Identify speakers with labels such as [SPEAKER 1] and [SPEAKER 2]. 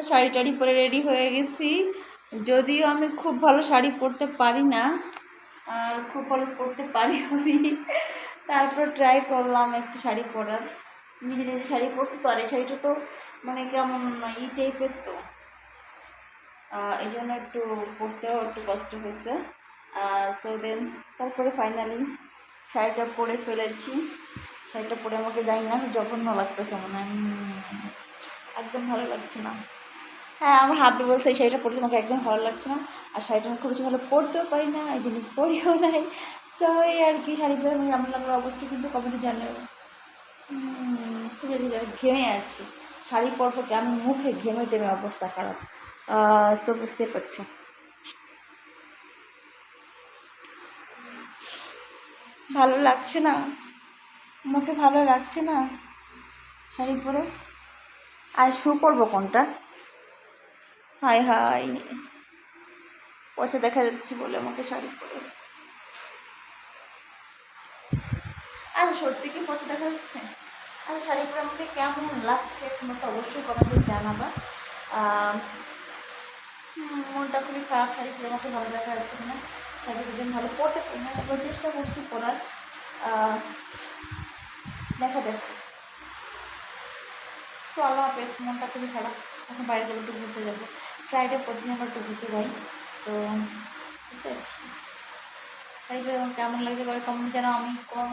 [SPEAKER 1] শাড়ি টাড়ি পরে রেডি হয়ে গেছি। যদিও আমি খুব ভালো শাড়ি পরতে পারি না, আর খুব ভালো পরতে পারি আমি, তারপর ট্রাই করলাম একটু শাড়ি পরার। নিজে নিজে শাড়ি পরছি তো, আর এই শাড়িটা তো মানে কেমন ই টাইপের, তো এই জন্য একটু পরতেও একটু কষ্ট হয়েছে। সো দেন তারপরে ফাইনালি শাড়িটা পরে ফেলেছি। শাড়িটা পরে আমাকে জানি না জঘন্য লাগতেছে, মনে হয় একদম ভালো লাগছে না। হ্যাঁ, আমার হাবি বলছে এই শাড়িটা পরতে আমাকে একদম ভালো লাগছে না, আর শাড়িটা আমি খুব বেশি ভালো পরতেও পারি না, এই জন্য পরিও নাই। তো এই আর কি, শাড়ি পরে আমি কেমন লাগলো অবশ্যই কিন্তু কমেন্টে জানাবো। খুব ঘেমে যাচ্ছি শাড়ি পরবো, আমি মুখে ঘেমে টেমে অবস্থা খারাপ। সো বুঝতে পারছো, ভালো লাগছে না, মুখে ভালো লাগছে না শাড়ি পরে। আর শু পরবো কোনটা? হাই হাই, পচা দেখা যাচ্ছে বলে আমাকে শাড়ি পরে। আচ্ছা সত্যি কি পচা দেখা যাচ্ছে? আচ্ছা শাড়ি পরে আমাকে কেমন লাগছে তোমরা তো অবশ্যই কমেন্টে জানাবা। মনটা খুবই খারাপ, শাড়ি পরে আমাকে ভালো দেখা যাচ্ছে না। শাড়ি দুদিন ভালো পরতে পারি না, এবার চেষ্টা করছি পরার। দেখা যাক। তো আল্লাহ হাফেজ, মনটা খুবই খারাপ। এখন বাইরে যাবো, একটু ঘুরতে যাবো। ফ্রাইডে প্রতিদিন আমরা একটু ঘুরতে যাই। তো শাড়ি পরে আমার কেমন লাগছে কমেন্ট জানাও। আমি কম